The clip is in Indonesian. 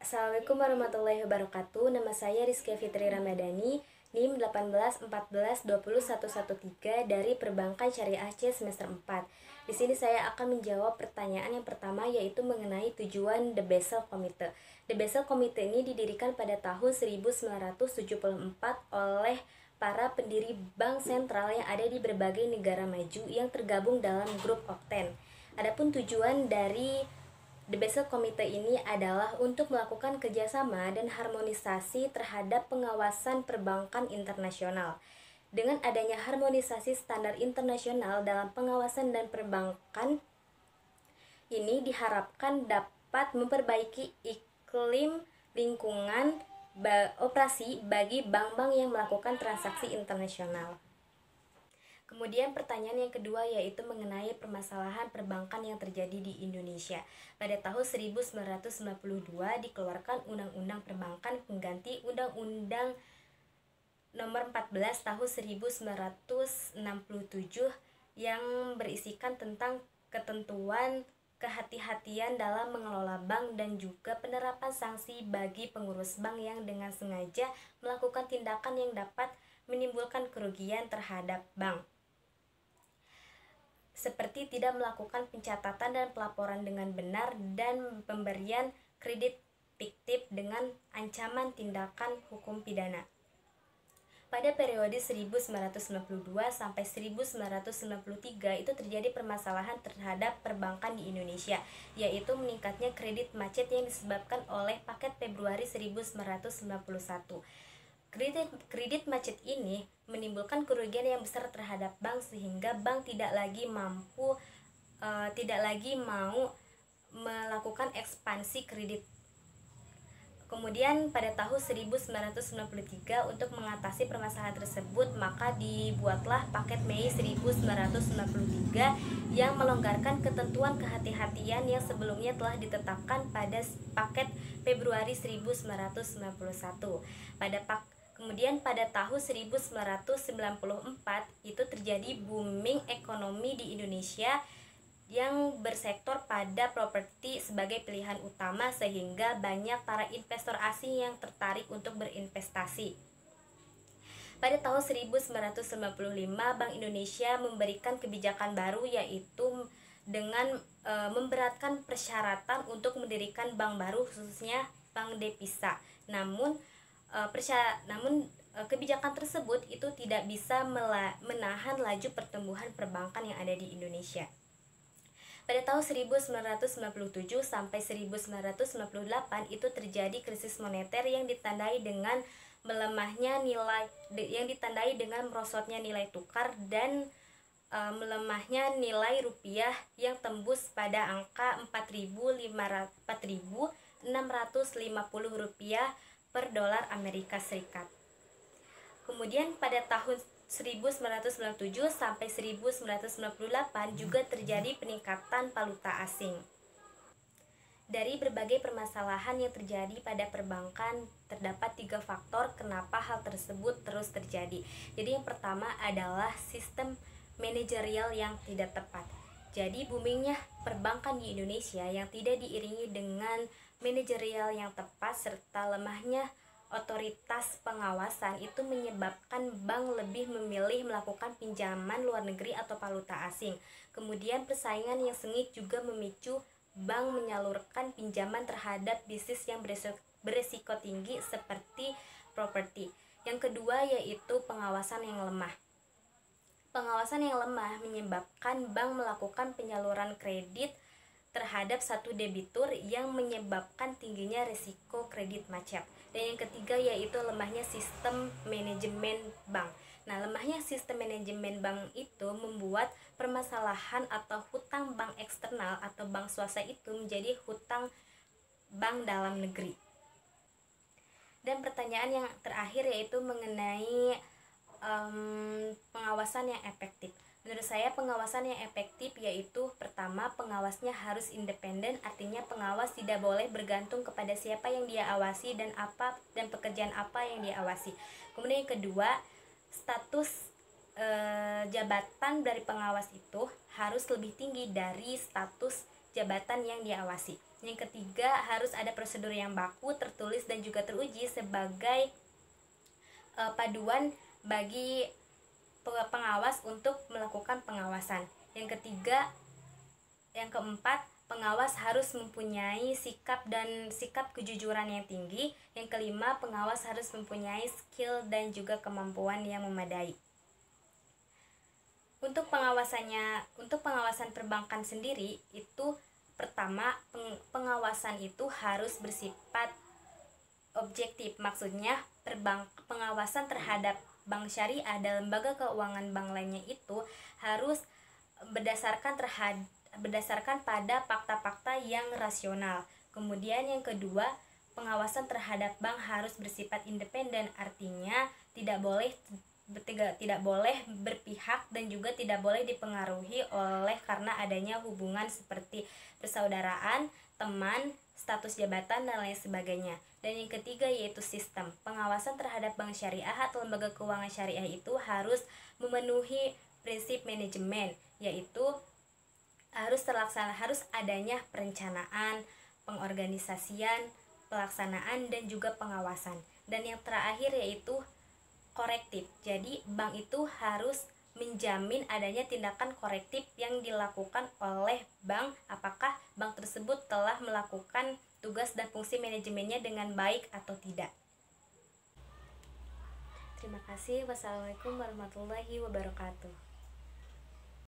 Assalamualaikum warahmatullahi wabarakatuh. Nama saya Rizky Fitri Ramadhani, NIM 1814201113 dari Perbankan Syariah C semester 4. Di sini saya akan menjawab pertanyaan yang pertama, yaitu mengenai tujuan The Basel Committee. The Basel Committee ini didirikan pada tahun 1974 oleh para pendiri bank sentral yang ada di berbagai negara maju yang tergabung dalam grup Octen. Adapun tujuan dari The Basel Committee ini adalah untuk melakukan kerjasama dan harmonisasi terhadap pengawasan perbankan internasional. Dengan adanya harmonisasi standar internasional dalam pengawasan dan perbankan, ini diharapkan dapat memperbaiki iklim lingkungan operasi bagi bank-bank yang melakukan transaksi internasional. Kemudian pertanyaan yang kedua yaitu mengenai permasalahan perbankan yang terjadi di Indonesia. Pada tahun 1992 dikeluarkan Undang-Undang Perbankan pengganti Undang-Undang Nomor 14 Tahun 1967 yang berisikan tentang ketentuan kehati-hatian dalam mengelola bank dan juga penerapan sanksi bagi pengurus bank yang dengan sengaja melakukan tindakan yang dapat menimbulkan kerugian terhadap bank, seperti tidak melakukan pencatatan dan pelaporan dengan benar dan pemberian kredit fiktif dengan ancaman tindakan hukum pidana. Pada periode 1992 sampai 1993 itu terjadi permasalahan terhadap perbankan di Indonesia, yaitu meningkatnya kredit macet yang disebabkan oleh paket Februari 1991. Kredit macet ini menimbulkan kerugian yang besar terhadap bank sehingga bank tidak lagi mau melakukan ekspansi kredit. Kemudian pada tahun 1993 untuk mengatasi permasalahan tersebut maka dibuatlah paket Mei 1993 yang melonggarkan ketentuan kehati-hatian yang sebelumnya telah ditetapkan pada paket Februari 1991. Kemudian pada tahun 1994 itu terjadi booming ekonomi di Indonesia yang bersektor pada properti sebagai pilihan utama sehingga banyak para investor asing yang tertarik untuk berinvestasi. Pada tahun 1995 Bank Indonesia memberikan kebijakan baru yaitu dengan memberatkan persyaratan untuk mendirikan bank baru khususnya bank devisa. Namun kebijakan tersebut itu tidak bisa menahan laju pertumbuhan perbankan yang ada di Indonesia. Pada tahun 1997 sampai 1998 itu terjadi krisis moneter yang ditandai dengan merosotnya nilai tukar dan melemahnya nilai rupiah yang tembus pada angka 4.650 rupiah per dolar Amerika Serikat. Kemudian pada tahun 1997 sampai 1998 juga terjadi peningkatan valuta asing. Dari berbagai permasalahan yang terjadi pada perbankan terdapat 3 faktor kenapa hal tersebut terus terjadi. Jadi yang pertama adalah sistem manajerial yang tidak tepat. Jadi boomingnya perbankan di Indonesia yang tidak diiringi dengan manajerial yang tepat serta lemahnya otoritas pengawasan itu menyebabkan bank lebih memilih melakukan pinjaman luar negeri atau valuta asing. Kemudian persaingan yang sengit juga memicu bank menyalurkan pinjaman terhadap bisnis yang beresiko tinggi seperti properti. Yang kedua yaitu pengawasan yang lemah. Pengawasan yang lemah menyebabkan bank melakukan penyaluran kredit terhadap satu debitur yang menyebabkan tingginya risiko kredit macet. Dan yang ketiga yaitu lemahnya sistem manajemen bank. Nah, lemahnya sistem manajemen bank itu membuat permasalahan atau hutang bank eksternal atau bank swasta itu menjadi hutang bank dalam negeri. Dan pertanyaan yang terakhir yaitu mengenai pengawasan yang efektif. Menurut saya pengawasan yang efektif yaitu pertama, pengawasnya harus independen, artinya pengawas tidak boleh bergantung kepada siapa yang dia awasi dan pekerjaan apa yang dia awasi. Kemudian yang kedua, status jabatan dari pengawas itu harus lebih tinggi dari status jabatan yang diawasi. Yang ketiga, harus ada prosedur yang baku, tertulis dan juga teruji sebagai paduan bagi pengawas untuk melakukan pengawasan. Yang keempat, pengawas harus mempunyai sikap kejujuran yang tinggi. Yang kelima, pengawas harus mempunyai skill dan juga kemampuan yang memadai. Untuk pengawasan perbankan sendiri itu, pertama, pengawasan itu harus bersifat objektif. Maksudnya pengawasan terhadap bank syariah dan lembaga keuangan bank lainnya itu harus berdasarkan pada fakta-fakta yang rasional. Kemudian yang kedua, pengawasan terhadap bank harus bersifat independen, artinya tidak boleh berpihak dan juga tidak boleh dipengaruhi oleh karena adanya hubungan seperti persaudaraan, teman, status jabatan dan lain sebagainya. Dan yang ketiga yaitu sistem. Pengawasan terhadap bank syariah atau lembaga keuangan syariah itu harus memenuhi prinsip manajemen, yaitu harus adanya perencanaan, pengorganisasian, pelaksanaan dan juga pengawasan. Dan yang terakhir yaitu korektif. Jadi bank itu harus menjamin adanya tindakan korektif yang dilakukan oleh bank apakah bank tersebut telah melakukan tugas dan fungsi manajemennya dengan baik atau tidak. Terima kasih. Wassalamualaikum warahmatullahi wabarakatuh.